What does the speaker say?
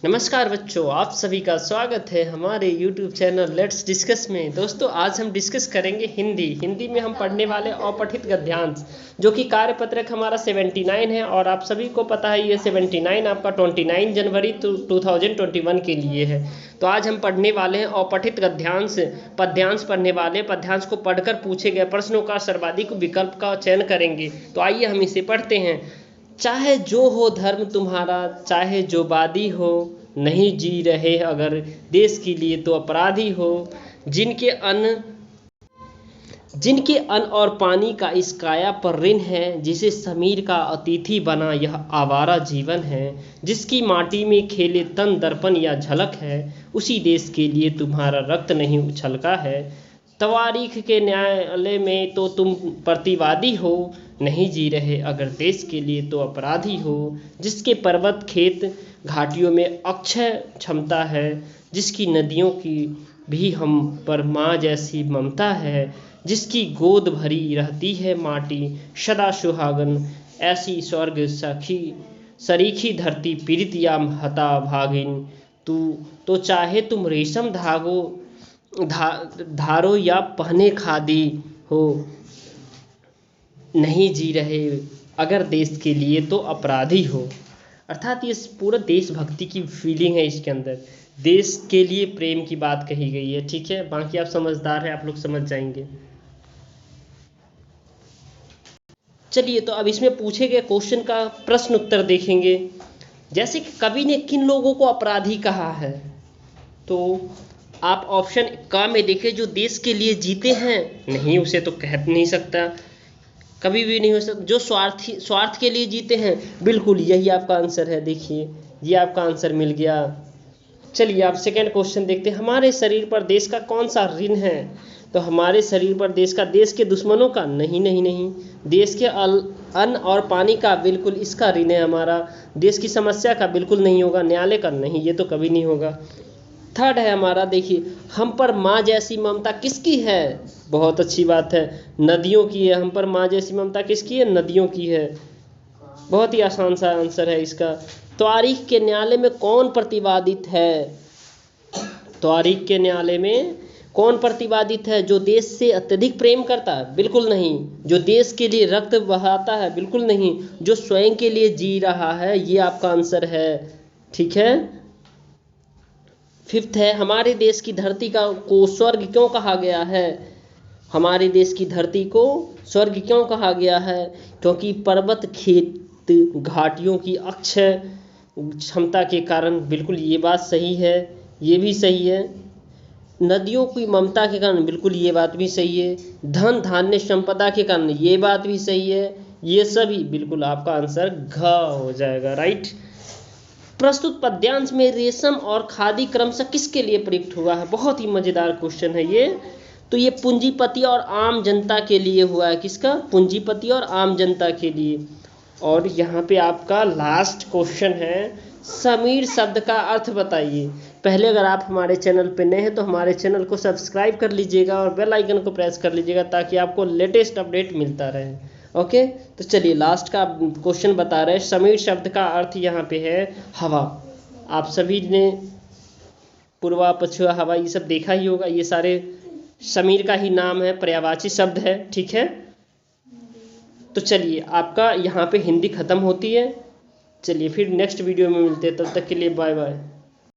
नमस्कार बच्चों, आप सभी का स्वागत है हमारे YouTube चैनल लेट्स डिस्कस में। दोस्तों, आज हम डिस्कस करेंगे हिंदी में हम पढ़ने वाले अपठित गद्यांश, जो कि कार्यपत्रक हमारा 79 है। और आप सभी को पता है ये 79 आपका 29 जनवरी 2021 के लिए है। तो आज हम पढ़ने वाले हैं अपठित गद्यांश, पद्यांश पढ़ने वाले। पद्यांश को पढ़कर पूछे गए प्रश्नों का सर्वाधिक विकल्प का चयन करेंगे। तो आइए हम इसे पढ़ते हैं। चाहे जो हो धर्म तुम्हारा, चाहे जो वादी हो, नहीं जी रहे अगर देश के लिए तो अपराधी हो। जिनके अन्न और पानी का इस काया पर ऋण है, जिसे समीर का अतिथि बना यह आवारा जीवन है। जिसकी माटी में खेले तन दर्पण या झलक है, उसी देश के लिए तुम्हारा रक्त नहीं उछलका है। तवारीख के न्यायालय में तो तुम प्रतिवादी हो, नहीं जी रहे अगर देश के लिए तो अपराधी हो। जिसके पर्वत खेत घाटियों में अक्षय क्षमता है, जिसकी नदियों की भी हम पर माँ जैसी ममता है। जिसकी गोद भरी रहती है माटी सदा सुहागन, ऐसी स्वर्ग सखी सरीखी धरती पीड़ित या हता भागिन। तू तो चाहे तुम रेशम धारो या पहने खादी हो, नहीं जी रहे अगर देश के लिए तो अपराधी हो। अर्थात ये पूरा देशभक्ति की फीलिंग है इसके अंदर, देश के लिए प्रेम की बात कही गई है। ठीक है, बाकी आप समझदार हैं, आप लोग समझ जाएंगे। चलिए, तो अब इसमें पूछे गए क्वेश्चन का प्रश्न उत्तर देखेंगे। जैसे कि कवि ने किन लोगों को अपराधी कहा है, तो आप ऑप्शन का में देखें, जो देश के लिए जीते हैं, नहीं, उसे तो कह नहीं सकता, कभी भी नहीं हो सकता। जो स्वार्थ के लिए जीते हैं, बिल्कुल यही आपका आंसर है। देखिए, ये आपका आंसर मिल गया। चलिए, आप सेकंड क्वेश्चन देखते हैं। हमारे शरीर पर देश का कौन सा ऋण है, तो हमारे शरीर पर देश का, देश के दुश्मनों का नहीं। देश के अन्न और पानी का, बिल्कुल इसका ऋण है हमारा। देश की समस्या का बिल्कुल नहीं होगा। न्यायालय का नहीं, ये तो कभी नहीं होगा। थर्ड है हमारा, देखिए, हम पर माँ जैसी ममता किसकी है। बहुत अच्छी बात है, नदियों की है। हम पर माँ जैसी ममता किसकी है, नदियों की है। बहुत ही आसान सा आंसर है इसका। तारीख के न्यायालय में कौन प्रतिवादित है, तारीख के न्यायालय में कौन प्रतिवादित है। जो देश से अत्यधिक प्रेम करता है, बिल्कुल नहीं। जो देश के लिए रक्त बहाता है, बिल्कुल नहीं। जो स्वयं के लिए जी रहा है, ये आपका आंसर है। ठीक है। फिफ्थ है, हमारे देश की धरती को स्वर्ग क्यों कहा गया है। हमारे देश की धरती को स्वर्ग क्यों कहा गया है, क्योंकि पर्वत खेत घाटियों की अक्षय क्षमता के कारण, बिल्कुल ये बात सही है, ये भी सही है। नदियों की ममता के कारण, बिल्कुल ये बात भी सही है। धन धान्य संपदा के कारण, ये बात भी सही है। ये सभी बिल्कुल आपका आंसर घ हो जाएगा, राइट। प्रस्तुत पद्यांश में रेशम और खादी क्रमशः किसके लिए प्रयुक्त हुआ है। बहुत ही मजेदार क्वेश्चन है ये। तो ये पूंजीपति और आम जनता के लिए हुआ है। किसका, पूंजीपति और आम जनता के लिए। और यहाँ पे आपका लास्ट क्वेश्चन है, समीर शब्द का अर्थ बताइए। पहले अगर आप हमारे चैनल पे नए हैं तो हमारे चैनल को सब्सक्राइब कर लीजिएगा और बेल आइकन को प्रेस कर लीजिएगा, ताकि आपको लेटेस्ट अपडेट मिलता रहे। ओके, तो चलिए लास्ट का क्वेश्चन बता रहे हैं। समीर शब्द का अर्थ यहाँ पे है हवा। आप सभी ने पूर्वा पछुआ हवा ये सब देखा ही होगा, ये सारे समीर का ही नाम है, पर्यायवाची शब्द है। ठीक है, तो चलिए आपका यहाँ पे हिंदी खत्म होती है। चलिए फिर नेक्स्ट वीडियो में मिलते हैं, तब तक के लिए बाय बाय।